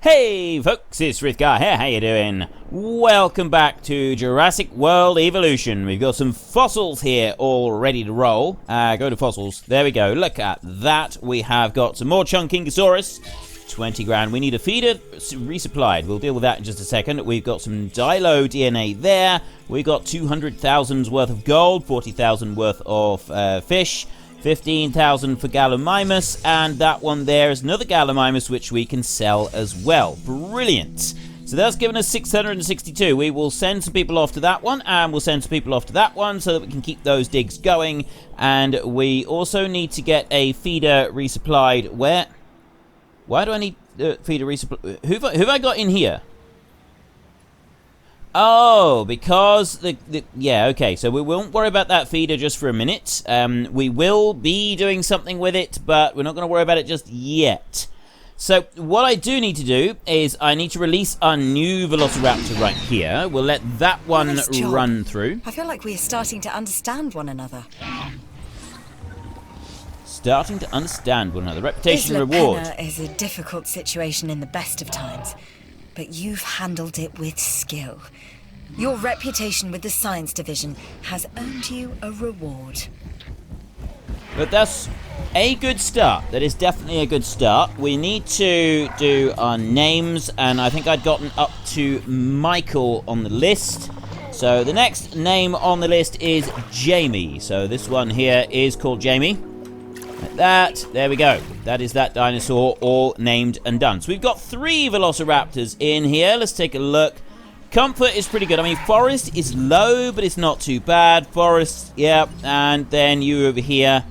Hey folks, it's Rithgar here, how you doing? Welcome back to Jurassic World Evolution. We've got some fossils here all ready to roll. Go to fossils, there we go, look at that. We have got some more Chunkingosaurus, 20 grand. We need a feeder resupplied, we'll deal with that in just a second. We've got some Dilo DNA there. We've got 200,000 worth of gold, 40,000 worth of fish. 15,000 for Gallimimus, and that one there is another Gallimimus which we can sell as well. Brilliant. So that's given us 662. We will send some people off to that one, and we'll send some people off to that one so that we can keep those digs going. And we also need to get a feeder resupplied. Why do I need feeder resupply? Who have I got in here? Oh, because yeah, okay, so we won't worry about that feeder just for a minute. We will be doing something with it, but we're not going to worry about it just yet. So what I do need to do is I need to release our new velociraptor right here. We'll let that one run through. I feel like we are starting to understand one another. Starting to understand one another. Reputation Isla reward. Penna is a difficult situation in the best of times, but you've handled it with skill. Your reputation with the science division has earned you a reward. But that's a good start. That is definitely a good start. We need to do our names, and I think I'd gotten up to Michael on the list. So the next name on the list is Jamie. So this one here is called Jamie. Like that. There we go. That is that dinosaur all named and done. So we've got 3 velociraptors in here. Let's take a look. Comfort is pretty good. I mean, forest is low, but it's not too bad. Forest, yeah, and then you over here.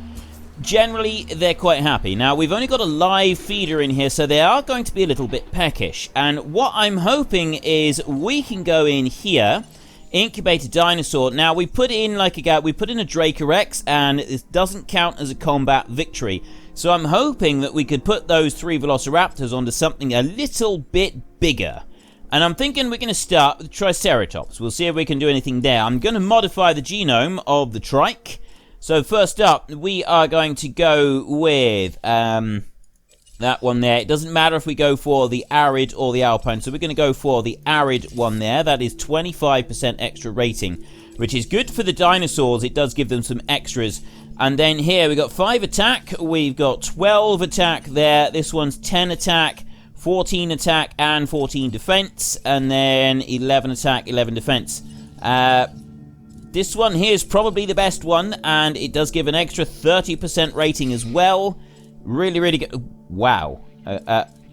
Generally, they're quite happy. Now, we've only got a live feeder in here, so they are going to be a little bit peckish. And what I'm hoping is we can go in here, incubate a dinosaur. Now, we put in like we put in a Dracorex, and it doesn't count as a combat victory. So I'm hoping that we could put those 3 velociraptors onto something a little bit bigger. And I'm thinking we're going to start with Triceratops. We'll see if we can do anything there. I'm going to modify the genome of the trike. So first up, we are going to go with that one there. It doesn't matter if we go for the arid or the alpine. So we're going to go for the arid one there. That is 25% extra rating, which is good for the dinosaurs. It does give them some extras. And then here we've got 5 attack. We've got 12 attack there. This one's 10 attack. 14 attack and 14 defense, and then 11 attack, 11 defense. This one here is probably the best one, and it does give an extra 30% rating as well. Really, really good. Wow.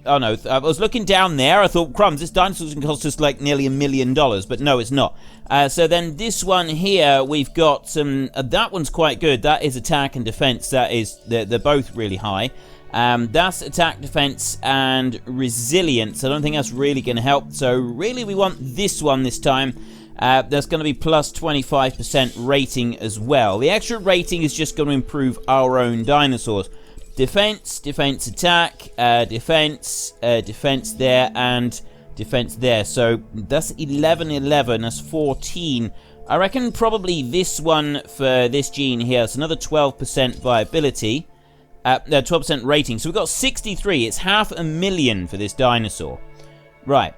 Oh no, I was looking down there. I thought, crumbs, this dinosaur's going to cost us like nearly $1 million, but no, it's not. So then this one here, we've got some. That one's quite good. That is attack and defense. That is, they're both really high. That's attack, defense, and resilience. I don't think that's really going to help. So really we want this one this time. That's going to be plus 25% rating as well. The extra rating is just going to improve our own dinosaurs. Defense, defense, attack, defense, defense there, and defense there. So that's 11, 11, that's 14. I reckon probably this one for this gene here, it's another 12% viability. 12% rating. So we've got 63. It's $500,000 for this dinosaur. Right.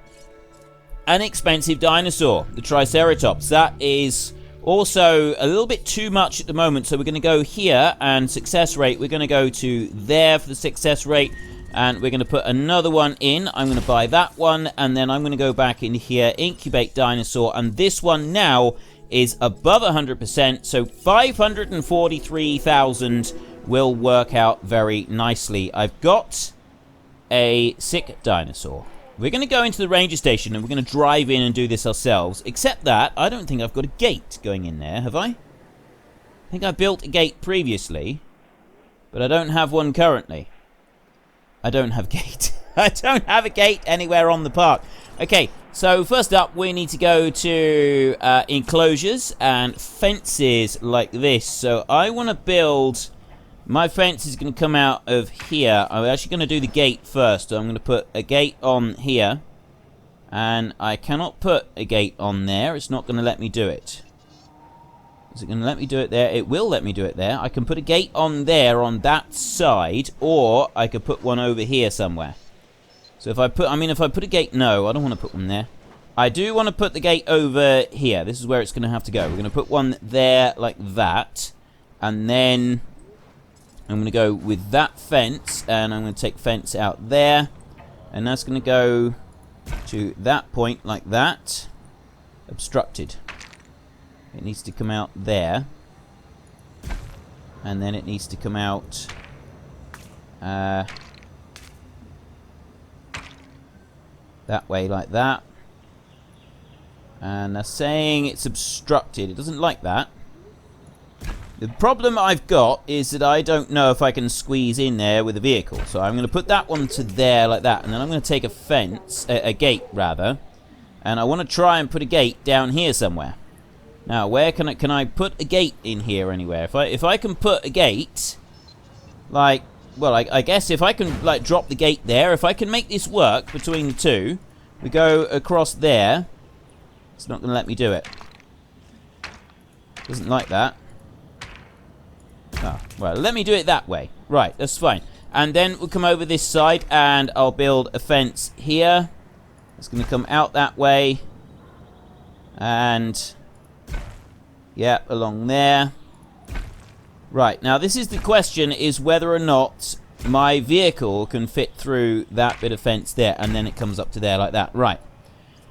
An expensive dinosaur. The Triceratops. That is also a little bit too much at the moment. So we're going to go here, and success rate, we're going to go to there for the success rate. And we're going to put another one in. I'm going to buy that one. And then I'm going to go back in here, incubate dinosaur. And this one now is above 100%. So 543,000 will work out very nicely. I've got a sick dinosaur. We're going to go into the ranger station and we're going to drive in and do this ourselves. Except that I don't think I've got a gate going in there, have I? I think I built a gate previously, but I don't have one currently. I don't have a gate. I don't have a gate anywhere on the park. Okay, so first up we need to go to enclosures and fences like this. So I want to build. My fence is going to come out of here. I'm actually going to do the gate first. So I'm going to put a gate on here. And I cannot put a gate on there. It's not going to let me do it. Is it going to let me do it there? It will let me do it there. I can put a gate on there on that side. Or I could put one over here somewhere. So if I put a gate, no, I don't want to put one there. I do want to put the gate over here. This is where it's going to have to go. We're going to put one there like that. And then I'm going to go with that fence. And I'm going to take fence out there. And that's going to go to that point like that. Obstructed. It needs to come out there. And then it needs to come out that way like that. And they're saying it's obstructed. It doesn't like that. The problem I've got is that I don't know if I can squeeze in there with a vehicle. So I'm going to put that one to there like that. And then I'm going to take a fence, a gate rather. And I want to try and put a gate down here somewhere. Now, where can I put a gate in here anywhere? If I can put a gate, like, well, I guess if I can, like, drop the gate there, if I can make this work between the two, we go across there. It's not going to let me do it. Doesn't like that. Oh, well, let me do it that way. Right, that's fine. And then we'll come over this side, and I'll build a fence here. It's going to come out that way. And yeah, along there. Right, now this is the question, is whether or not my vehicle can fit through that bit of fence there, and then it comes up to there like that. Right.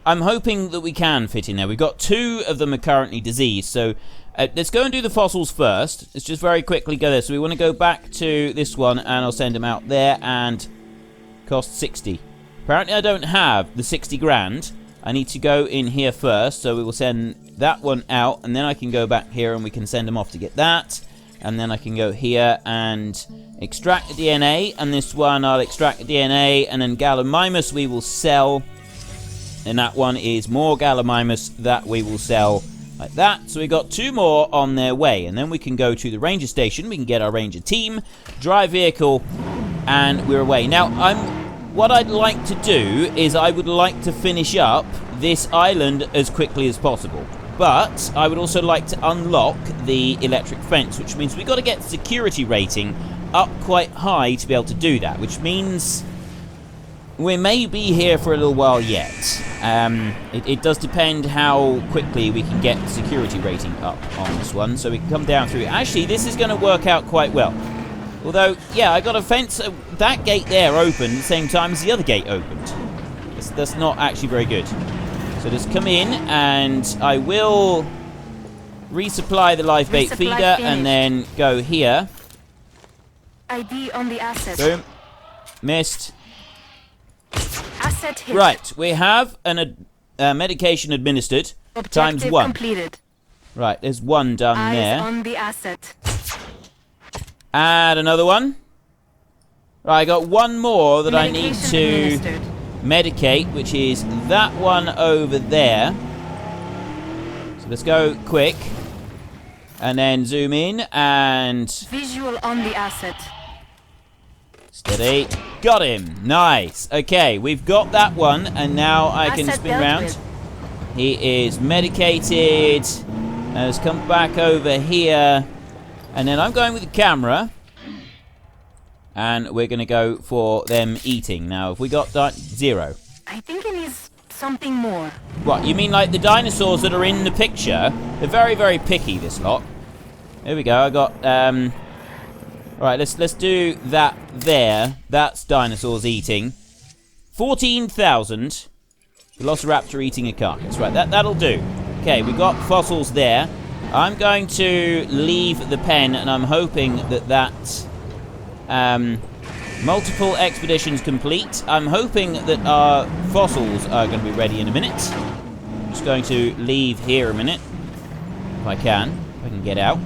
I'm hoping that we can fit in there. We've got 2 of them are currently diseased, so let's go and do the fossils first. Let's just very quickly go there. So we want to go back to this one, and I'll send them out there, and cost 60. Apparently I don't have the 60 grand. I need to go in here first, so we will send that one out, and then I can go back here and we can send them off to get that. And then I can go here and extract the DNA, and this one I'll extract the DNA, and then Gallimimus we will sell. And that one is more Gallimimus that we will sell like that. So we got 2 more on their way, and then we can go to the ranger station. We can get our ranger team, drive vehicle, and we're away. Now, what I'd like to do is I would like to finish up this island as quickly as possible. But I would also like to unlock the electric fence, which means we've got to get the security rating up quite high to be able to do that, which means we may be here for a little while yet. It does depend how quickly we can get the security rating up on this one, so we can come down through. Actually, this is going to work out quite well. Although, yeah, I got a fence, that gate there opened at the same time as the other gate opened. That's not actually very good. So just come in, and I will resupply the live bait feeder, finished. And then go here. ID on the asset. Boom. Missed. Asset hit. Right, we have a medication administered. Objective ×1. completed. Right, there's 1 done Eyes there. on the asset. Add another one. Right, I got 1 more that I need to medicate, which is that one over there. So let's go quick. And then zoom in and... Visual on the asset. Steady. Got him. Nice. Okay, we've got that one, and now I can Asset spin dealt around. with. He is medicated. Let's come back over here. And then I'm going with the camera. And we're going to go for them eating. Now, have we got 0? I think it needs something more. What, you mean like the dinosaurs that are in the picture? They're very, very picky, this lot. There we go. I got... Alright, let's do that there. That's dinosaurs eating. 14,000. Velociraptor eating a carcass. Right, that'll do. Okay, we've got fossils there. I'm going to leave the pen, and I'm hoping that multiple expeditions complete. I'm hoping that our fossils are going to be ready in a minute. I'm just going to leave here a minute. If I can get out.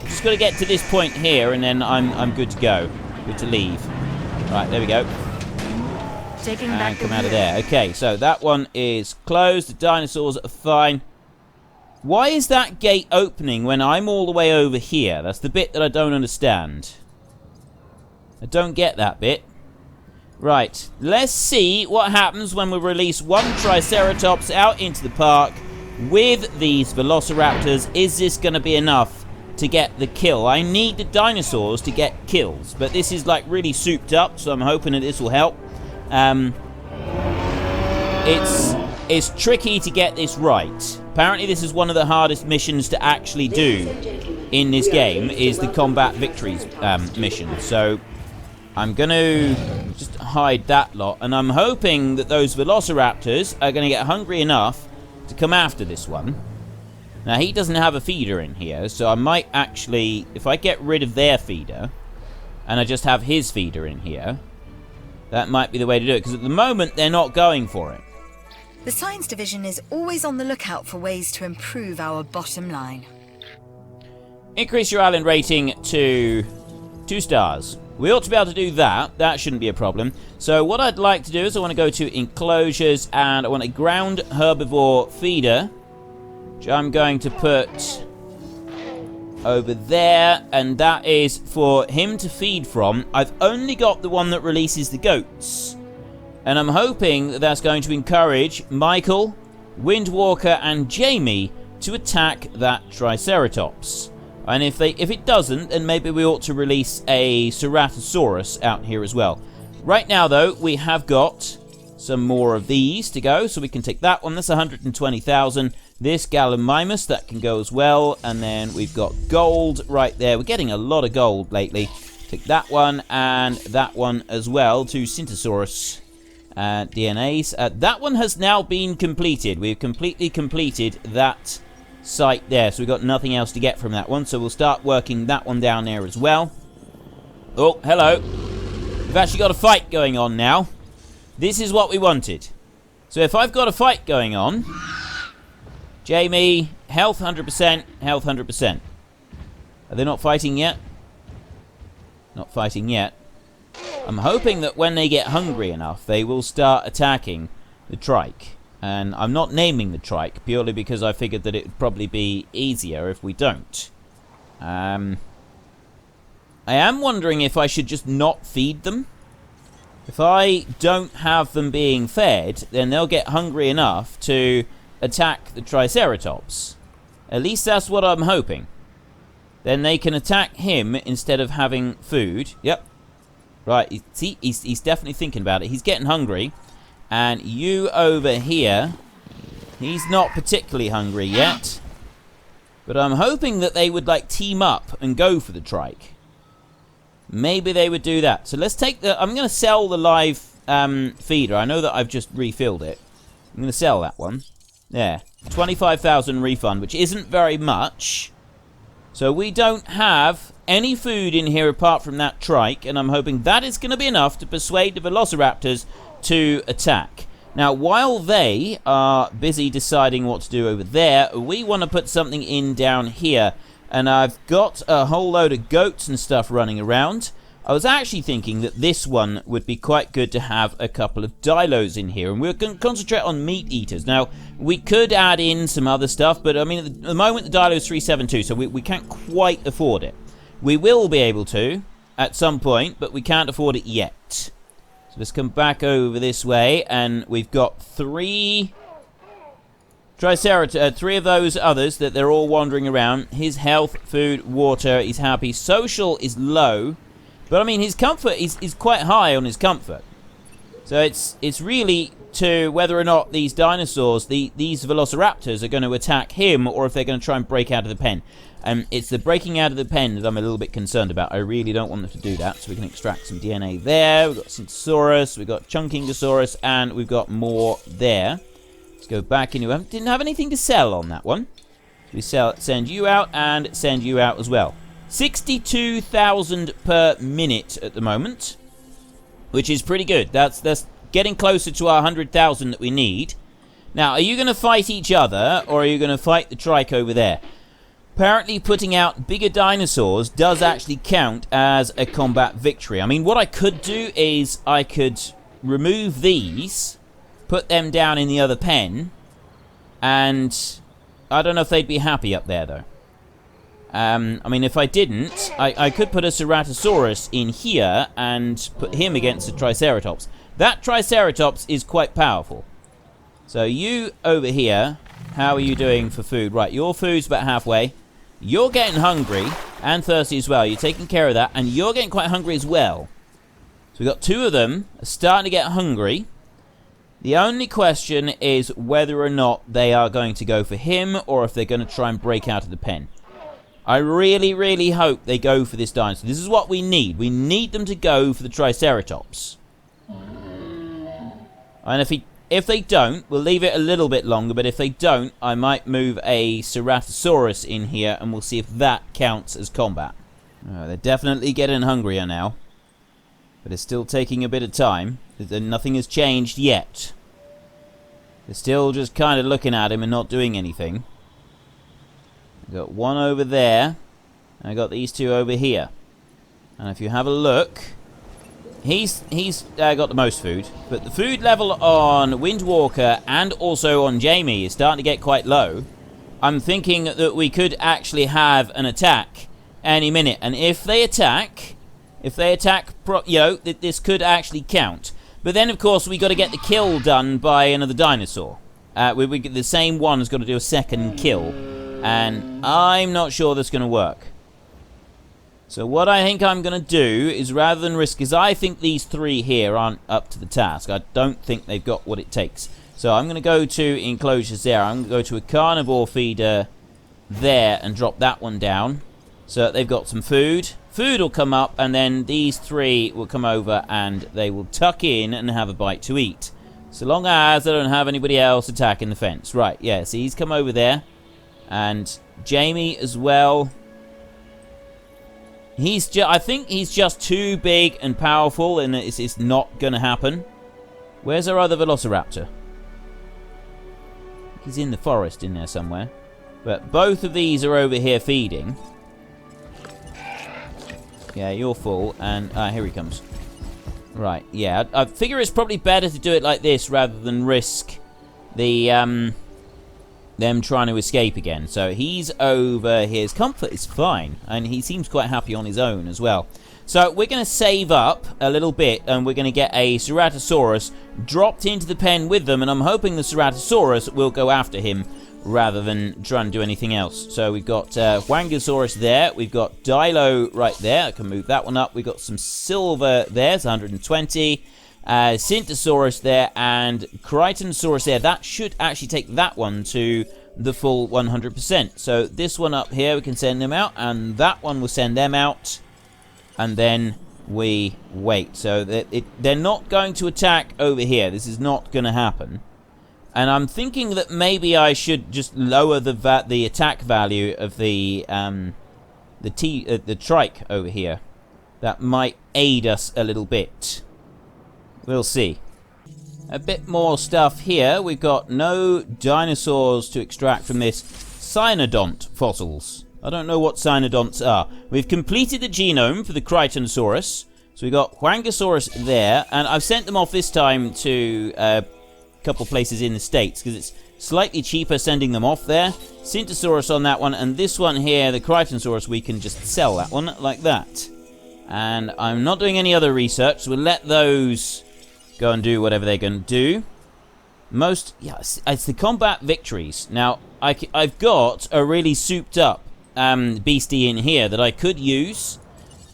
Just got to get to this point here, and then I'm good to go. Good to leave. Right, there we go. Taking And back come the out of wheel. there. Okay, so that one is closed. The dinosaurs are fine. Why is that gate opening when I'm all the way over here? That's the bit that I don't understand. I don't get that bit. Right, let's see what happens when we release one Triceratops out into the park with these Velociraptors. Is this going to be enough to get the kill? I need the dinosaurs to get kills, but this is like really souped up, so I'm hoping that this will help. It's tricky to get this right. Apparently this is one of the hardest missions to actually do in this game, is the combat victories mission. So I'm going to just hide that lot, and I'm hoping that those velociraptors are going to get hungry enough to come after this one. Now, he doesn't have a feeder in here, so I might actually, if I get rid of their feeder, and I just have his feeder in here, that might be the way to do it, because at the moment, they're not going for it. The Science Division is always on the lookout for ways to improve our bottom line. Increase your island rating to 2 stars. We ought to be able to do that. That shouldn't be a problem. So what I'd like to do is I want to go to enclosures, and I want a ground herbivore feeder, which I'm going to put over there, and that is for him to feed from. I've only got the one that releases the goats, and I'm hoping that that's going to encourage Michael, Windwalker, and Jamie to attack that Triceratops. And if it doesn't, then maybe we ought to release a Ceratosaurus out here as well. Right now, though, we have got some more of these to go, so we can take that one. That's 120,000. This Gallimimus, that can go as well. And then we've got gold right there. We're getting a lot of gold lately. Take that one and that one as well to Syntosaurus DNAs. That one has now been completed. We've completely completed that site there, so we've got nothing else to get from that one. So we'll start working that one down there as well. Oh, hello. We've actually got a fight going on now. This is what we wanted. So if I've got a fight going on, Jamie, health 100%, health 100%. Are they not fighting yet? Not fighting yet. I'm hoping that when they get hungry enough, they will start attacking the trike. And I'm not naming the trike, purely because I figured that it would probably be easier if we don't. I am wondering if I should just not feed them. If I don't have them being fed, then they'll get hungry enough to attack the Triceratops. At least that's what I'm hoping. Then they can attack him instead of having food. Yep. Right, see, he's definitely thinking about it. He's getting hungry. And you over here, he's not particularly hungry yet. But I'm hoping that they would, like, team up and go for the trike. Maybe they would do that. So let's take the... I'm going to sell the live feeder. I know that I've just refilled it. I'm going to sell that one. There. 25,000 refund, which isn't very much. So we don't have any food in here apart from that trike. And I'm hoping that is going to be enough to persuade the velociraptors to attack. Now, while they are busy deciding what to do over there, we want to put something in down here. And I've got a whole load of goats and stuff running around. I was actually thinking that this one would be quite good to have a couple of dilos in here. And we're going to concentrate on meat eaters. Now, we could add in some other stuff, but I mean, at the moment the dilo is 372, so we can't quite afford it. We will be able to at some point, but we can't afford it yet. So let's come back over this way, and we've got three of those others that they're all wandering around. His health, food, water, he's happy. Social is low, but I mean his comfort is quite high on his comfort. So it's really to whether or not these dinosaurs, these velociraptors, are going to attack him, or if they're going to try and break out of the pen. It's the breaking out of the pen that I'm a little bit concerned about. I really don't want them to do that. So we can extract some DNA there. We've got Syntosaurus, we've got Chunkingosaurus, and we've got more there. Let's go back into... Didn't have anything to sell on that one. We send you out and send you out as well. 62,000 per minute at the moment, which is pretty good. That's getting closer to our 100,000 that we need. Now, are you going to fight each other, or are you going to fight the trike over there? Apparently, putting out bigger dinosaurs does actually count as a combat victory. I mean, what I could do is I could remove these, put them down in the other pen, and I don't know if they'd be happy up there, though. I mean, if I didn't, I could put a Ceratosaurus in here and put him against a Triceratops. That Triceratops is quite powerful. So you over here, how are you doing for food? Right, your food's about halfway. You're getting hungry and thirsty as well. You're taking care of that, and you're getting quite hungry as well. we've got 2 of them starting to get hungry. The only question is whether or not they are going to go for him or if they're going to try and break out of the pen. I really, really hope they go for this dinosaur. This is what we need. We need them to go for the Triceratops. And if they don't, we'll leave it a little bit longer, but if they don't, I might move a Ceratosaurus in here and we'll see if that counts as combat. They're definitely getting hungrier now. But it's still taking a bit of time. Nothing has changed yet. They're still just kind of looking at him and not doing anything. I've got 1 over there. And I got these 2 over here. And if you have a look, he's got the most food. But the food level on Windwalker and also on Jamie is starting to get quite low. I'm thinking that we could actually have an attack any minute. And if they attack, this could actually count. But then, of course, we got to get the kill done by another dinosaur. The same one's got to do a second kill. And I'm not sure that's going to work. So what I think I'm going to do is, rather than risk, because I think these 3 here aren't up to the task. I don't think they've got what it takes. So I'm going to go to enclosures there. I'm going to go to a carnivore feeder there and drop that one down. So that they've got some food. Food will come up, and then these 3 will come over and they will tuck in and have a bite to eat. So long as I don't have anybody else attacking the fence. Right, yeah, so he's come over there. And Jamie as well. I think he's just too big and powerful, and it's not going to happen. Where's our other velociraptor? He's in the forest in there somewhere. But both of these are over here feeding. Yeah, you're full, and here he comes. Right, yeah, I figure it's probably better to do it like this rather than risk the them trying to escape again. So he's over here. His comfort is fine, and he seems quite happy on his own as well. So we're going to save up a little bit, and we're going to get a Ceratosaurus dropped into the pen with them, and I'm hoping the Ceratosaurus will go after him rather than try and do anything else. So we've got Wangosaurus there. We've got Dilo right there. I can move that one up. We've got some silver there. It's 120. Syntosaurus there, and Crichtonsaurus there. That should actually take that one to the full 100%. So this one up here, we can send them out, and that one will send them out, and then we wait. So they're not going to attack over here. This is not going to happen. And I'm thinking that maybe I should just lower the attack value of the trike over here. That might aid us a little bit. We'll see. A bit more stuff here. We've got no dinosaurs to extract from this. Cynodont fossils. I don't know what cynodonts are. We've completed the genome for the Crichtonsaurus. So we've got Wangosaurus there. And I've sent them off this time to a couple places in the States, because it's slightly cheaper sending them off there. Syntosaurus on that one. And this one here, the Crichtonsaurus, we can just sell that one like that. And I'm not doing any other research, so we'll let those go and do whatever they're going to do. It's the combat victories. Now, I've got a really souped up beastie in here that I could use,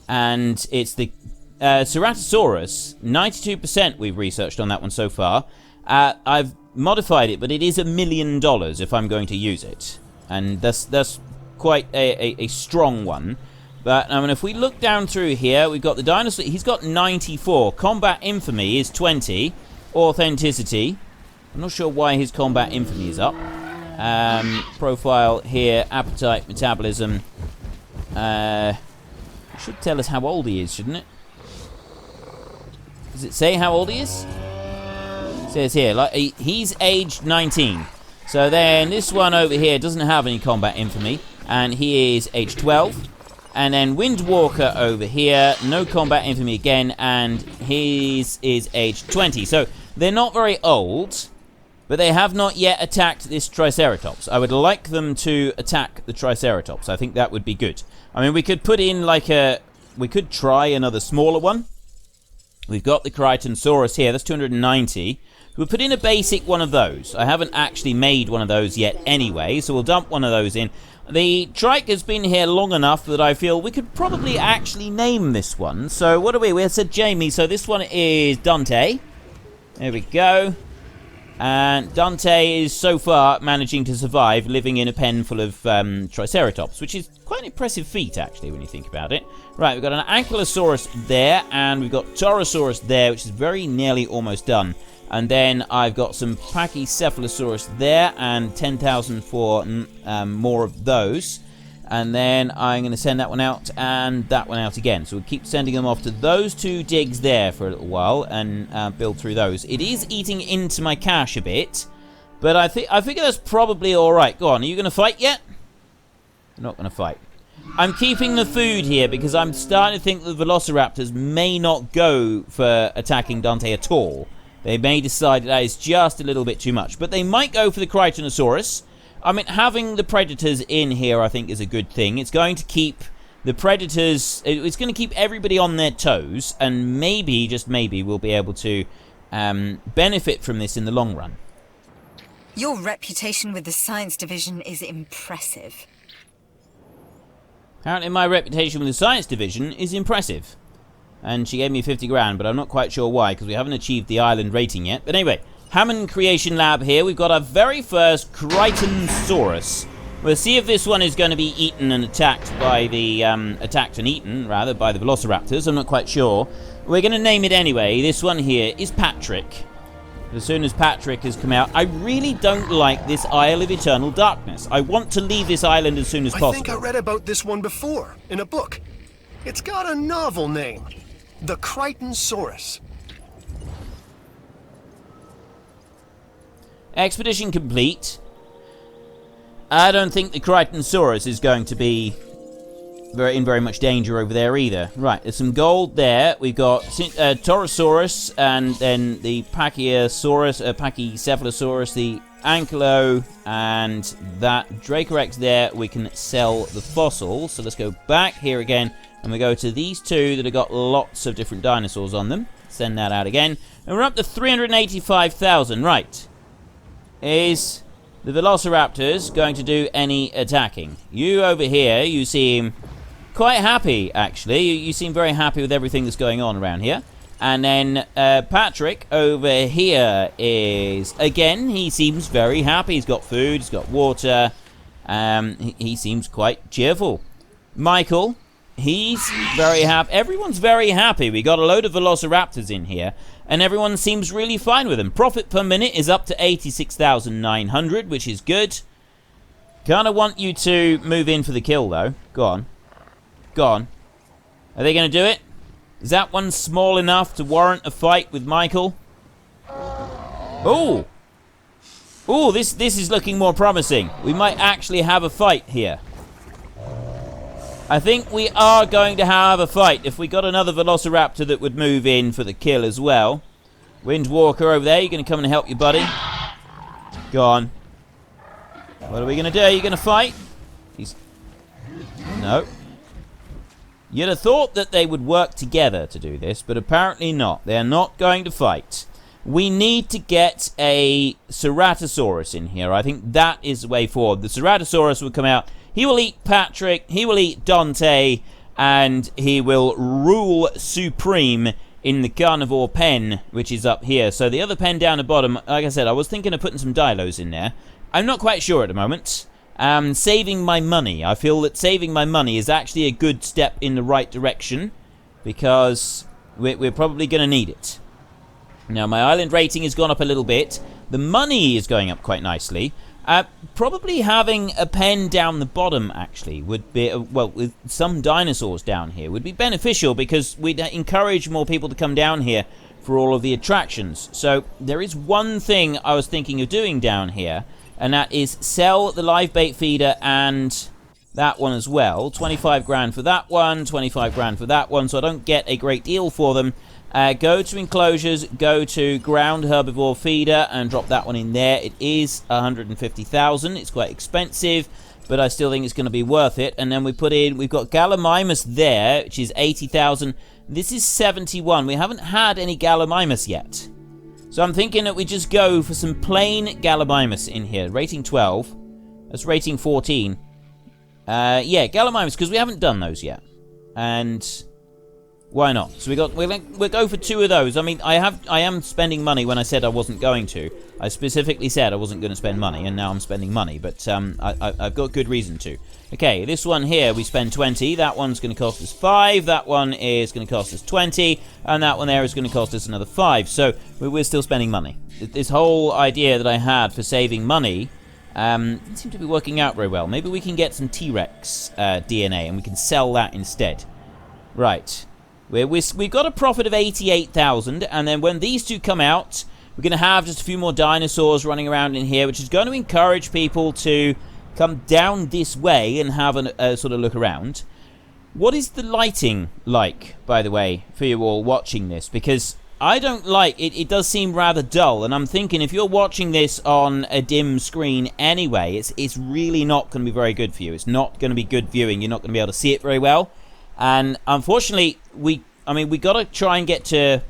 and it's the Ceratosaurus. 92% we've researched on that one so far. I've modified it, but it is $1 million if I'm going to use it, and that's quite a strong one. But I mean, if we look down through here, we've got the dinosaur. He's got 94. Combat infamy is 20. Authenticity. I'm not sure why his combat infamy is up. Profile here. Appetite, metabolism. It should tell us how old he is, shouldn't it? Does it say how old he is? It says here, like he's aged 19. So then this one over here doesn't have any combat infamy, and he is age 12. And then Windwalker over here, no combat infamy again, and his is age 20. So they're not very old, but they have not yet attacked this Triceratops. I would like them to attack the Triceratops. I think that would be good. I mean, we could put in we could try another smaller one. We've got the Crichtonsaurus here. That's 290. We'll put in a basic one of those. I haven't actually made one of those yet anyway, so we'll dump one of those in. The trike has been here long enough that I feel we could probably actually name this one. So what do we? We said Jamie, so this one is Dante. There we go. And Dante is so far managing to survive, living in a pen full of Triceratops, which is quite an impressive feat, actually, when you think about it. Right, we've got an Ankylosaurus there, and we've got Torosaurus there, which is very nearly almost done. And then I've got some Pachycephalosaurus there, and 10,000 for more of those. And then I'm going to send that one out and that one out again. So we'll keep sending them off to those two digs there for a little while and build through those. It is eating into my cash a bit, but I figure that's probably all right. Go on, are you going to fight yet? You're not going to fight. I'm keeping the food here because I'm starting to think the velociraptors may not go for attacking Dante at all. They may decide that is just a little bit too much, but they might go for the Crichtonosaurus. I mean, having the predators in here, I think, is a good thing. It's going to keep the predators... It's going to keep everybody on their toes, and maybe, just maybe, we'll be able to benefit from this in the long run. Your reputation with the science division is impressive. Apparently my reputation with the science division is impressive. And she gave me 50 grand, but I'm not quite sure why, because we haven't achieved the island rating yet. But anyway... Hammond Creation Lab here. We've got our very first Crichtonosaurus. We'll see if this one is going to be eaten and attacked by the... attacked and eaten, rather, by the velociraptors. I'm not quite sure. We're going to name it anyway. This one here is Patrick. As soon as Patrick has come out, I really don't like this Isle of Eternal Darkness. I want to leave this island as soon as possible. I think I read about this one before, in a book. It's got a novel name. The Crichtonosaurus. Expedition complete. I don't think the Crichtonosaurus is going to be in very much danger over there either. Right, there's some gold there. We've got Torosaurus, and then the Pachycephalosaurus, the Ankylo, and that Dracorex there. We can sell the fossils. So let's go back here again, and we go to these two that have got lots of different dinosaurs on them. Send that out again. And we're up to 385,000. Right. Is the Velociraptors going to do any attacking? You over here, you seem quite happy, actually. You seem very happy with everything that's going on around here. And then Patrick over here is, again, he seems very happy. He's got food, he's got water. He seems quite cheerful. Michael, he's very happy. Everyone's very happy. We got a load of Velociraptors in here, and everyone seems really fine with them. Profit per minute is up to 86,900, which is good. Kind of want you to move in for the kill, though. Go on. Go on. Are they going to do it? Is that one small enough to warrant a fight with Michael? Oh! Oh, this is looking more promising. We might actually have a fight here. I think we are going to have a fight. If we got another Velociraptor that would move in for the kill as well. Windwalker over there, you're going to come and help your buddy. Go on. What are we going to do? Are you going to fight? No. You'd have thought that they would work together to do this, but apparently not. They're not going to fight. We need to get a Ceratosaurus in here. I think that is the way forward. The Ceratosaurus will come out. He will eat Patrick, he will eat Dante, and he will rule supreme in the carnivore pen, which is up here. So the other pen down the bottom, like I said, I was thinking of putting some dilos in there. I'm not quite sure at the moment. Saving my money. I feel that saving my money is actually a good step in the right direction, because we're probably going to need it. Now, my island rating has gone up a little bit. The money is going up quite nicely. Probably having a pen down the bottom, actually, would be, well, with some dinosaurs down here, would be beneficial, because we'd encourage more people to come down here for all of the attractions. So, there is one thing I was thinking of doing down here, and that is sell the live bait feeder and that one as well. 25 grand for that one, 25 grand for that one, so I don't get a great deal for them. Go to enclosures, go to ground herbivore feeder, and drop that one in there. It is 150,000. It's quite expensive, but I still think it's going to be worth it. And then we've got Gallimimus there, which is 80,000. This is 71. We haven't had any Gallimimus yet. So I'm thinking that we just go for some plain Gallimimus in here. Rating 12. That's rating 14. Yeah, Gallimimus, because we haven't done those yet. And why not? So we'll go for 2 of those. I mean, I am spending money when I said I wasn't going to. I specifically said I wasn't going to spend money, and now I'm spending money. But I've got good reason to. Okay, this one here, we spend 20. That one's going to cost us 5. That one is going to cost us 20. And that one there is going to cost us another 5. So we're still spending money. This whole idea that I had for saving money didn't seem to be working out very well. Maybe we can get some T-Rex DNA and we can sell that instead. Right. We've got a profit of 88,000. And then when these 2 come out, we're going to have just a few more dinosaurs running around in here, which is going to encourage people to come down this way and have a sort of look around. What is the lighting like, by the way, for you all watching this? Because I don't like it. It does seem rather dull, and I'm thinking if you're watching this on a dim screen anyway, it's really not going to be very good for you. It's not going to be good viewing. You're not going to be able to see it very well. And unfortunately, we got to try and get to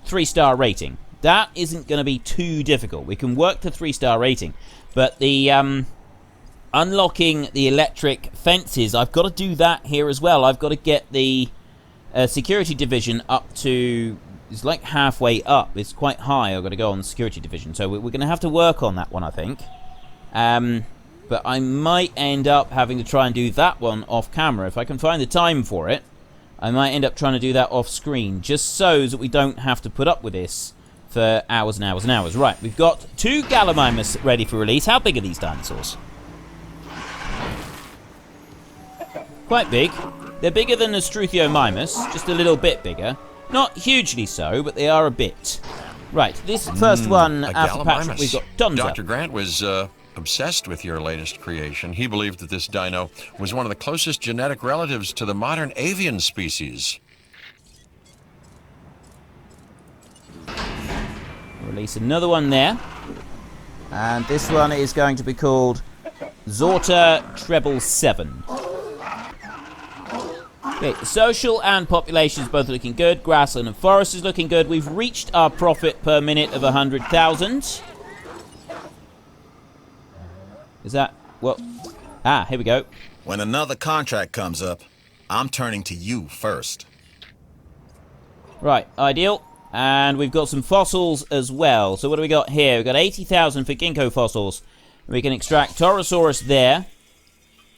3-star rating. That isn't going to be too difficult. We can work to 3-star rating, but the unlocking the electric fences, I've got to do that here as well. I've got to get the security division up to, it's like halfway up. It's quite high. I've got to go on the security division. So we're going to have to work on that one, I think. But I might end up having to try and do that one off camera. If I can find the time for it, I might end up trying to do that off screen, just so that we don't have to put up with this for hours and hours and hours. Right, we've got 2 Gallimimus ready for release. How big are these dinosaurs? Quite big. They're bigger than the Struthiomimus, just a little bit bigger. Not hugely so, but they are a bit. Right, this first one after Patrick, we've got Donza. Dr. Grant was obsessed with your latest creation. He believed that this dino was one of the closest genetic relatives to the modern avian species. Release another one there. And this one is going to be called Zorta Treble 7. Okay, social and populations both looking good. Grassland and forest is looking good. We've reached our profit per minute of 100,000. Is that what? Ah, here we go. When another contract comes up, I'm turning to you first. Right, ideal. And we've got some fossils as well. So what do we got here? We've got 80,000 for ginkgo fossils. We can extract Torosaurus there.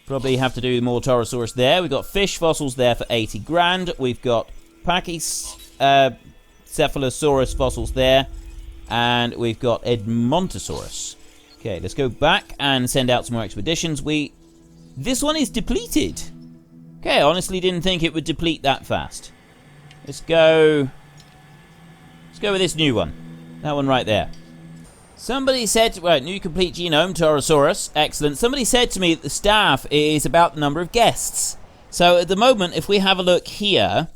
Probably have to do more Torosaurus there. We've got fish fossils there for 80 grand. We've got Pachycephalosaurus fossils there. And we've got Edmontosaurus. Okay, let's go back and send out some more expeditions. This one is depleted. Okay, I honestly didn't think it would deplete that fast. Let's go with this new one. That one right there. Somebody said, right, new complete genome, Torosaurus. Excellent. Somebody said to me that the staff is about the number of guests. So at the moment, if we have a look here,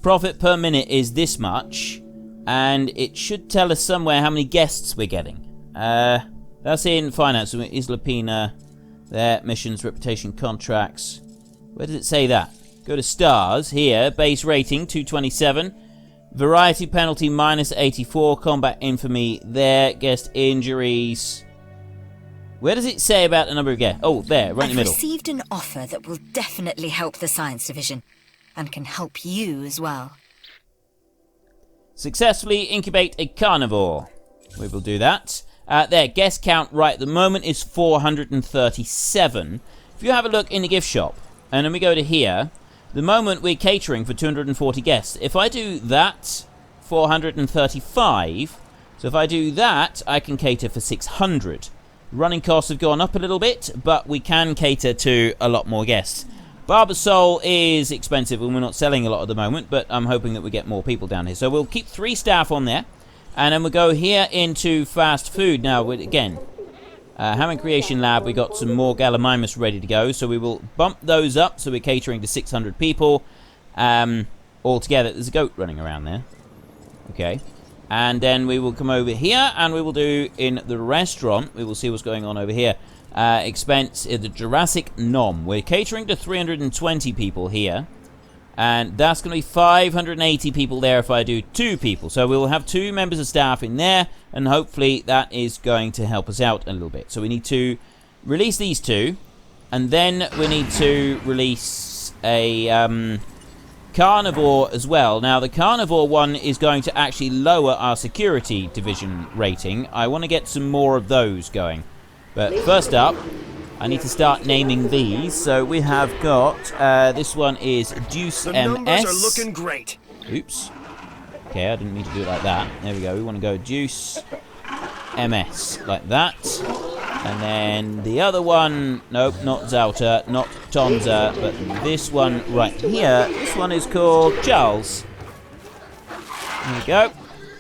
profit per minute is this much. And it should tell us somewhere how many guests we're getting. That's in finance. Isla Pina, there, missions, reputation, contracts. Where does it say that? Go to stars here. Base rating, 227. Variety penalty, minus 84. Combat infamy, there. Guest injuries. Where does it say about the number of guests? Oh, there, right in the middle. I've received an offer that will definitely help the science division. And can help you as well. Successfully incubate a carnivore. We will do that. There, guest count right at the moment is 437. If you have a look in the gift shop, and then we go to here, the moment we're catering for 240 guests. If I do that, 435. So if I do that, I can cater for 600. Running costs have gone up a little bit, but we can cater to a lot more guests. Barbasol is expensive, and we're not selling a lot at the moment, but I'm hoping that we get more people down here. So we'll keep 3 staff on there. And then we'll go here into fast food. Now, again, Hammond Creation Lab, we got some more Gallimimus ready to go. So we will bump those up. So we're catering to 600 people all together. There's a goat running around there. Okay. And then we will come over here and we will do in the restaurant. We will see what's going on over here. Expense, the Jurassic Nom. We're catering to 320 people here. And that's going to be 580 people there if I do 2 people. So we'll have 2 members of staff in there, and hopefully that is going to help us out a little bit. So we need to release these 2, and then we need to release a carnivore as well. Now, the carnivore one is going to actually lower our security division rating. I want to get some more of those going. But first up, I need to start naming these. So we have got, this one is Deuce The MS. numbers are looking great. Oops. Okay, I didn't mean to do it like that. There we go. We want to go Deuce MS, like that. And then the other one, nope, not Zauta, not Tonza, but this one right here. This one is called Charles. There we go.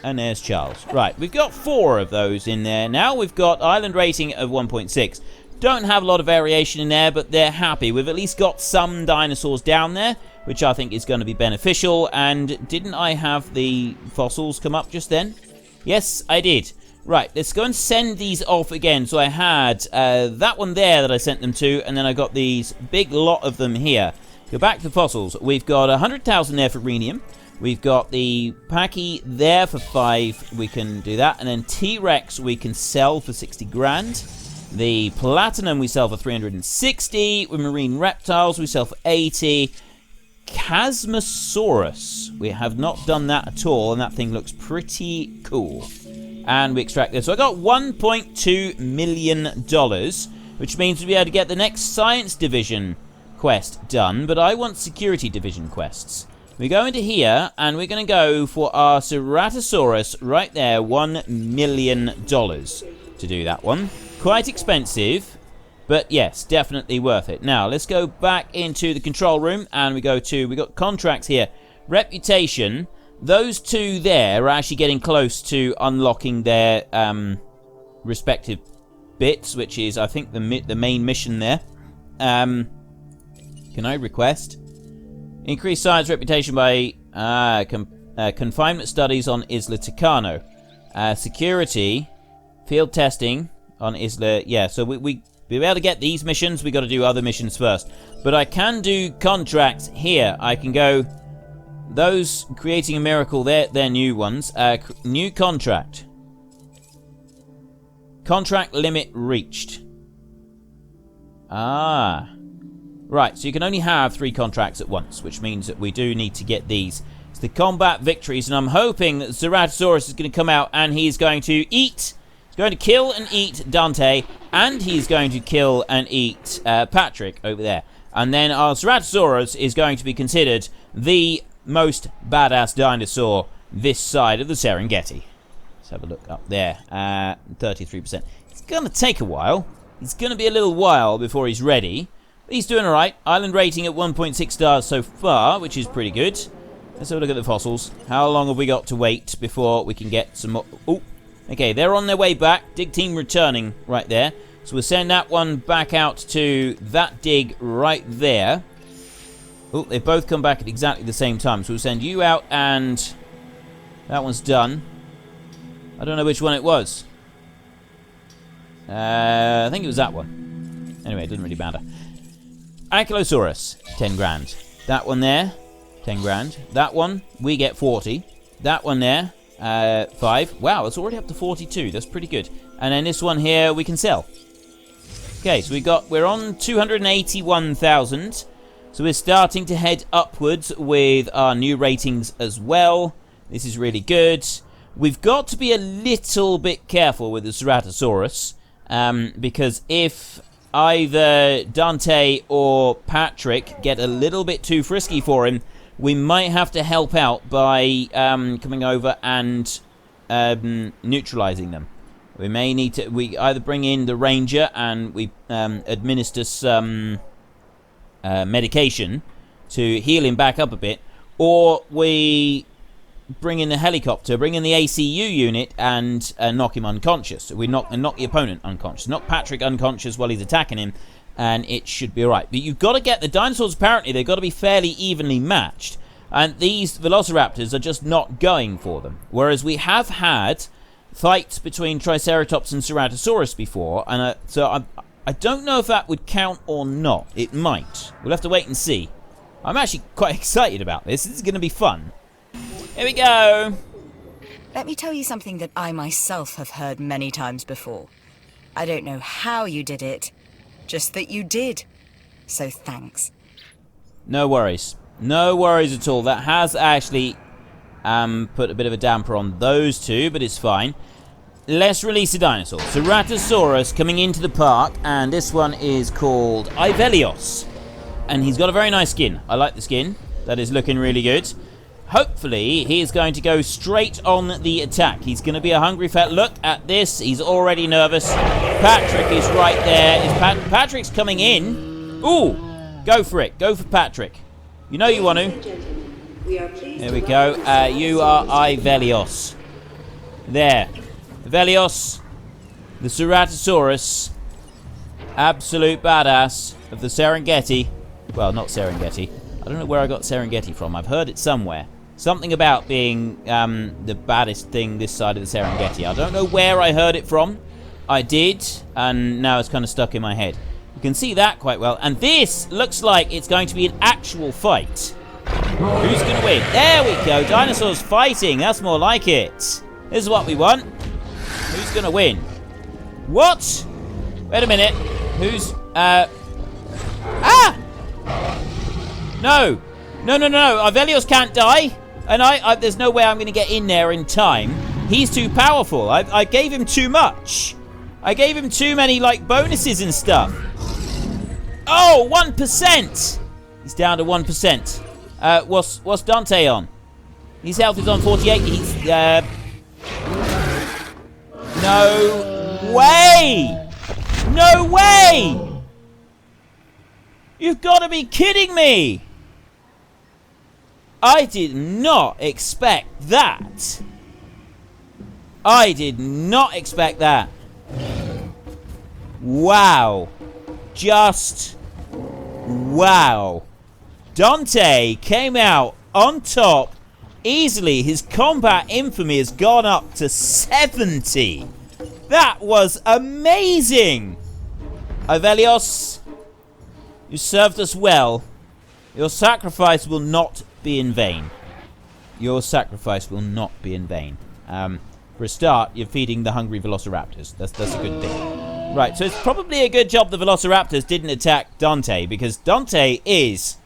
And there's Charles. Right, we've got 4 of those in there. Now we've got island rating of 1.6. Don't have a lot of variation in there, but they're happy. We've at least got some dinosaurs down there, which I think is going to be beneficial. And didn't I have the fossils come up just then? Yes, I did. Right, let's go and send these off again. So I had that one there that I sent them to, and then I got these big lot of them here. Go back to the fossils. We've got 100,000 there for rhenium. We've got the Pachy there for 5. We can do that. And then T-Rex we can sell for 60 grand. The platinum we sell for 360. With marine reptiles we sell for 80. Chasmosaurus. We have not done that at all, and that thing looks pretty cool. And we extract this. So I got $1.2 million, which means we'll be able to get the next science division quest done. But I want security division quests. We go into here, and we're going to go for our Ceratosaurus right there, $1 million to do that one. Quite expensive, but yes, definitely worth it. Now, let's go back into the control room, and we got contracts here. Reputation, those 2 there are actually getting close to unlocking their respective bits, which is, I think, the main mission there. Can I request? Increase science reputation by confinement studies on Isla Tucano. Security, field testing on Isla, yeah, so we be able to get these missions. We got to do other missions first, but I can do contracts here. I can go those creating a miracle. They're new ones. New contract limit reached. Right, so you can only have 3 contracts at once, which means that we do need to get these. It's the combat victories, and I'm hoping that Ceratosaurus is going to come out and he's going to eat. Going to kill and eat Dante, and he's going to kill and eat Patrick over there. And then our Ceratosaurus is going to be considered the most badass dinosaur this side of the Serengeti. Let's have a look up there. 33%. It's going to take a while. It's going to be a little while before he's ready. But he's doing alright. Island rating at 1.6 stars so far, which is pretty good. Let's have a look at the fossils. How long have we got to wait before we can get some more? Oh. Okay, they're on their way back. Dig team returning right there. So we'll send that one back out to that dig right there. Oh, they both come back at exactly the same time. So we'll send you out, and that one's done. I don't know which one it was. I think it was that one. Anyway, it doesn't really matter. Ankylosaurus, 10 grand. That one there, 10 grand. That one, we get 40. That one there, 5. Wow, it's already up to 42. That's pretty good. And then this one here we can sell. Okay, so we're on 281,000. So we're starting to head upwards with our new ratings as well. This is really good. We've got to be a little bit careful with the Ceratosaurus, because if either Dante or Patrick get a little bit too frisky for him, we might have to help out by coming over and neutralizing them. We may need to. We either bring in the ranger and we administer some medication to heal him back up a bit, or we bring in the helicopter, bring in the ACU unit, and knock him unconscious. We knock the opponent unconscious, knock Patrick unconscious while he's attacking him, and it should be alright. But you've got to get the dinosaurs. Apparently, they've got to be fairly evenly matched, and these velociraptors are just not going for them. Whereas we have had fights between Triceratops and Ceratosaurus before, and so I don't know if that would count or not. It might. We'll have to wait and see. I'm actually quite excited about this. This is going to be fun. Here we go. Let me tell you something that I myself have heard many times before. I don't know how you did it, just that you did. So thanks. No worries. No worries at all. That has actually put a bit of a damper on those two, but it's fine. Let's release a dinosaur. Ceratosaurus coming into the park, and this one is called Ivelios. And he's got a very nice skin. I like the skin. That is looking really good. Hopefully, he is going to go straight on the attack. He's going to be a hungry fat. Look at this. He's already nervous. Patrick is right there. Patrick's coming in. Ooh, go for it. Go for Patrick. You know you want to. There we go. You are Ivelios. There. Ivelios, the Ceratosaurus. Absolute badass of the Serengeti. Well, not Serengeti. I don't know where I got Serengeti from. I've heard it somewhere. Something about being the baddest thing this side of the Serengeti. I don't know where I heard it from. I did, and now it's kind of stuck in my head. You can see that quite well. And this looks like it's going to be an actual fight. Who's going to win? There we go. Dinosaurs fighting. That's more like it. This is what we want. Who's going to win? What? Wait a minute. Who's... No. No. Ivelios can't die. And there's no way I'm going to get in there in time. He's too powerful. I gave him too much. I gave him too many, like, bonuses and stuff. Oh, 1%. He's down to 1%. What's Dante on? His health is on 48. He's, No way! No way! You've got to be kidding me! I did not expect that. I did not expect that. Wow. Just wow. Dante came out on top easily. His combat infamy has gone up to 70. That was amazing. Ivelios, you served us well. Your sacrifice will not be in vain. Your sacrifice will not be in vain. For a start, you're feeding the hungry velociraptors. That's a good thing. Right, so it's probably a good job the velociraptors didn't attack Dante, because Dante is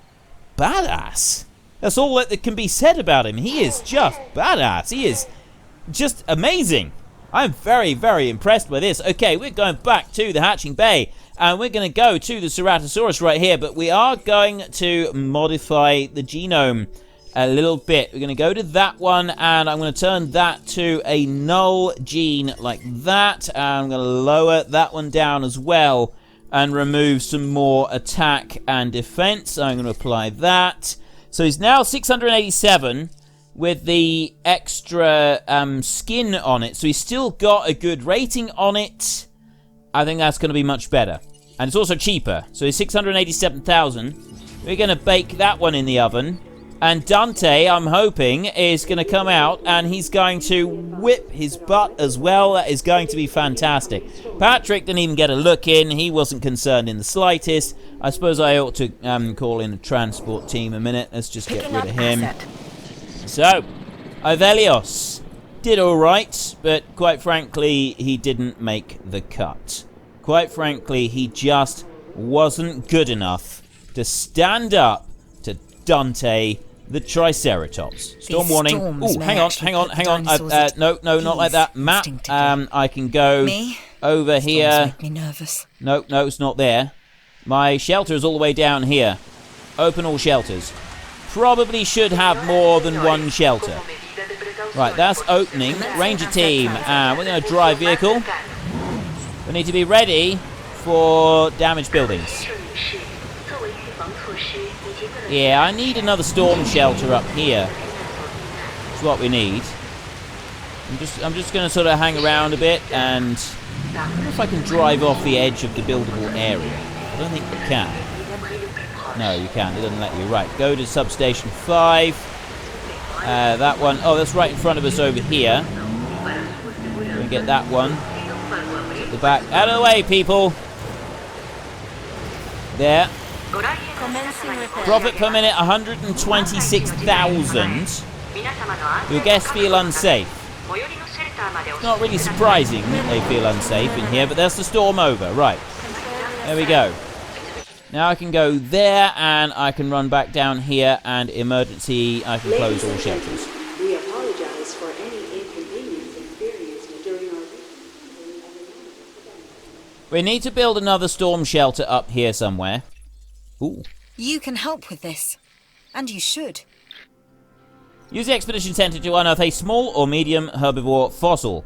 badass. That's all that can be said about him. He is just badass. He is just amazing. I'm very, very impressed by this. Okay, we're going back to the hatching bay, and we're going to go to the Ceratosaurus right here, but we are going to modify the genome a little bit. We're going to go to that one, and I'm going to turn that to a null gene like that, and I'm going to lower that one down as well and remove some more attack and defense. I'm going to apply that. So he's now 687 with the extra skin on it, so he's still got a good rating on it. I think that's going to be much better. And it's also cheaper. So he's 687,000. We're going to bake that one in the oven. And Dante, I'm hoping, is going to come out and he's going to whip his butt as well. That is going to be fantastic. Patrick didn't even get a look in. He wasn't concerned in the slightest. I suppose I ought to call in a transport team a minute. Let's just get rid of him. So, Ivelios did all right, but quite frankly, he didn't make the cut. Quite frankly, he just wasn't good enough to stand up to Dante the Triceratops. Storm warning. Oh, hang on. No, not like that. Map. I can go over here. Make me nervous. No, it's not there. My shelter is all the way down here. Open all shelters. Probably should have more than one shelter. Right, that's opening. Ranger team. We're going to drive vehicle. We need to be ready for damaged buildings. Yeah, I need another storm shelter up here. That's what we need. I'm just going to sort of hang around a bit, and I wonder if I can drive off the edge of the buildable area. I don't think you can. No, you can't. It doesn't let you. Right, go to substation 5. That one. Oh, that's right in front of us over here. We're going to get that one. At the back. Out of the way, people. There. Commencing repair. Profit per minute 126,000. Your guests feel unsafe. It's not really surprising that they feel unsafe in here, but that's the storm over. Right. There we go. Now I can go there, and I can run back down here, and emergency, I can close all shelters. We apologize for any inconvenience experienced during our visit. We need to build another storm shelter up here somewhere. Ooh. You can help with this. And you should. Use the Expedition Center to unearth a small or medium herbivore fossil.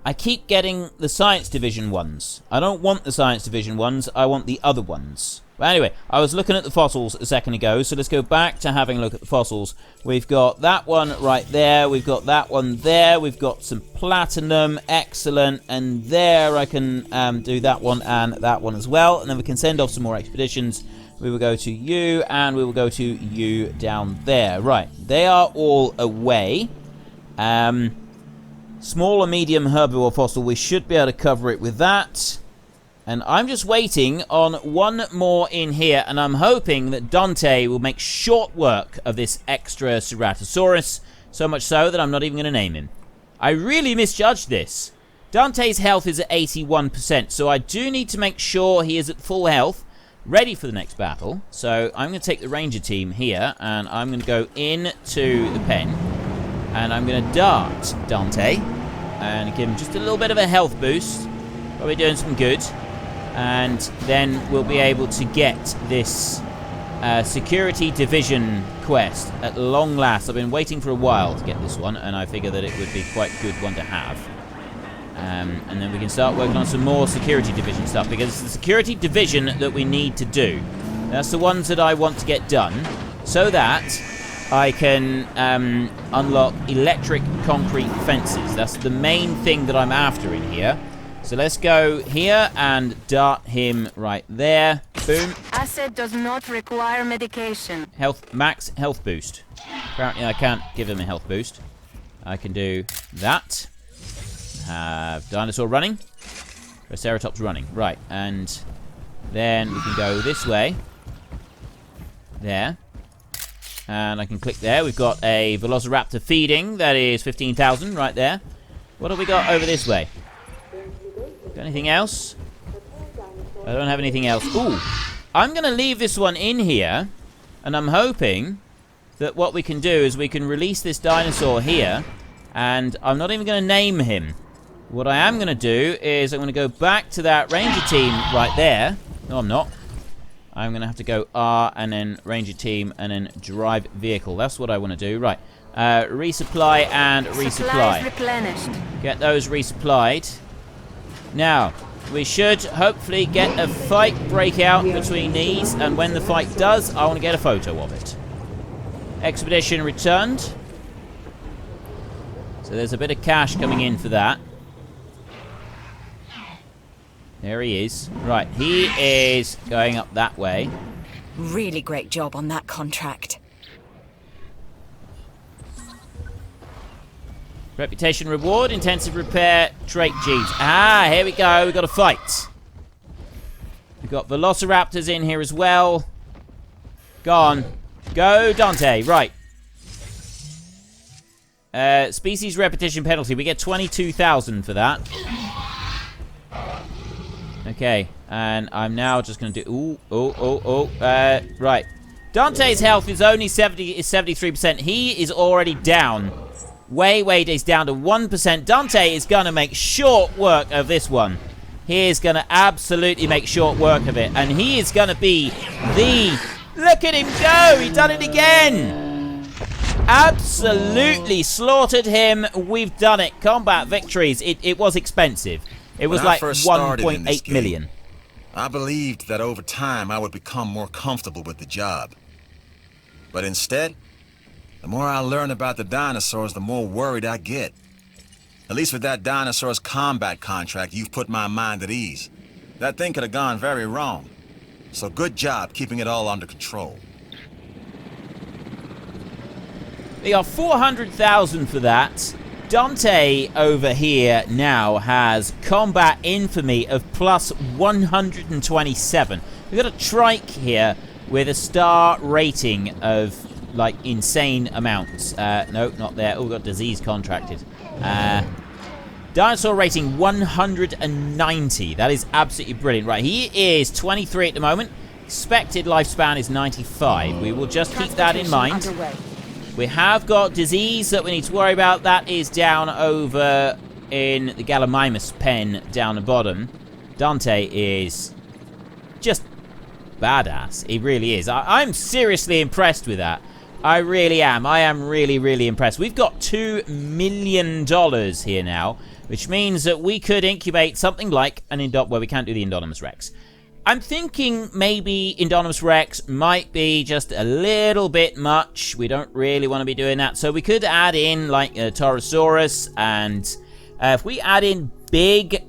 I keep getting the Science Division ones. I don't want the Science Division ones, I want the other ones. But anyway, I was looking at the fossils a second ago, so let's go back to having a look at the fossils. We've got that one right there, we've got that one there, we've got some platinum, excellent, and there I can do that one and that one as well, and then we can send off some more expeditions. We will go to you, and we will go to you down there. Right, they are all away. Small or medium herbivore fossil, we should be able to cover it with that. And I'm just waiting on one more in here, and I'm hoping that Dante will make short work of this extra Ceratosaurus, so much so that I'm not even going to name him. I really misjudged this. Dante's health is at 81%, so I do need to make sure he is at full health, ready for the next battle. So I'm going to take the ranger team here, and I'm going to go into the pen, and I'm going to dart Dante, and give him just a little bit of a health boost. Probably doing some good. And then we'll be able to get this security division quest at long last. I've been waiting for a while to get this one, and I figure that it would be quite a good one to have. And then we can start working on some more security division stuff, because it's the security division that we need to do. That's the ones that I want to get done, so that I can unlock electric concrete fences. That's the main thing that I'm after in here. So let's go here and dart him right there. Boom. Asset does not require medication. Max health boost. Apparently I can't give him a health boost. I can do that. Have dinosaur running. Triceratops running. Right, and then we can go this way. There. And I can click there. We've got a velociraptor feeding. That is 15,000 right there. What have we got over this way? Got anything else? I don't have anything else. Ooh, I'm going to leave this one in here, and I'm hoping that what we can do is we can release this dinosaur here, and I'm not even going to name him. What I am going to do is I'm going to go back to that ranger team right there. No, I'm not. I'm going to have to go R and then ranger team and then drive vehicle. That's what I want to do. Right. Resupply and resupply. Supplies replenished. Get those resupplied. Now, we should hopefully get a fight break out between these, and when the fight does, I want to get a photo of it. Expedition returned. So there's a bit of cash coming in for that. There he is. Right, he is going up that way. Really great job on that contract. Reputation reward, intensive repair, trait jeeps. Ah, here we go. We've got a fight. We've got velociraptors in here as well. Go on. Go, Dante. Right. Species repetition penalty. We get 22,000 for that. Okay. And I'm now just going to do... right. Dante's health is only 73%. He is already down. He's down to 1%. Dante is going to make short work of this one. He is going to absolutely make short work of it. And he is going to be the... Look at him go! He done it again! Absolutely slaughtered him. We've done it. Combat victories. It was expensive. It was like 1.8 million. I believed that over time I would become more comfortable with the job. But instead... the more I learn about the dinosaurs, the more worried I get. At least with that dinosaurs combat contract, you've put my mind at ease. That thing could have gone very wrong. So good job keeping it all under control. We got 400,000 for that. Dante over here now has combat infamy of plus 127. We've got a trike here with a star rating of, like, insane amounts. No, not there. Oh, got disease contracted. Dinosaur rating 190. That is absolutely brilliant. Right, he is 23 at the moment. Expected lifespan is 95. We will just keep that in mind. Underway. We have got disease that we need to worry about. That is down over in the Gallimimus pen down the bottom. Dante is just badass. He really is. I'm seriously impressed with that. I really am. I am really, really impressed. We've got $2 million here now, which means that we could incubate something like an well, we can't do the Indominus Rex. I'm thinking maybe Indominus Rex might be just a little bit much. We don't really want to be doing that. So we could add in like a Ceratosaurus, and if we add in big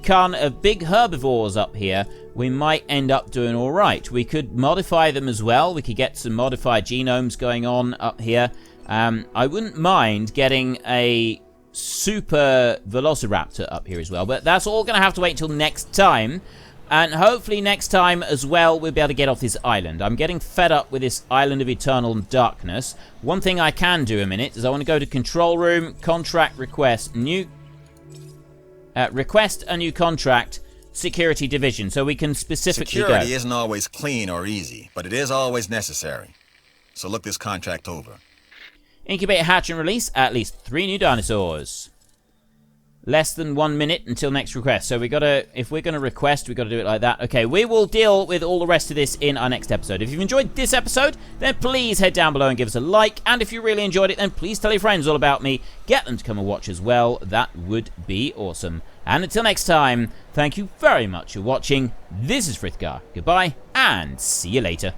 herbivores up here, we might end up doing all right. We could modify them as well. We could get some modified genomes going on up here. I wouldn't mind getting a super velociraptor up here as well, but that's all going to have to wait until next time. And hopefully next time as well, we'll be able to get off this island. I'm getting fed up with this island of eternal darkness. One thing I can do a minute is I want to go to control room, contract request, request a new contract, security division, so we can specifically Security go. isn't always clean or easy, but it is always necessary. So look this contract over. Incubate, hatch, and release at least 3 new dinosaurs. Less than 1 minute until next request. So we gotta, if we're gonna request, we gotta do it like that. Okay, we will deal with all the rest of this in our next episode. If you've enjoyed this episode, then please head down below and give us a like. And if you really enjoyed it, then please tell your friends all about me. Get them to come and watch as well. That would be awesome. And until next time, thank you very much for watching. This is Frithgar. Goodbye, and see you later.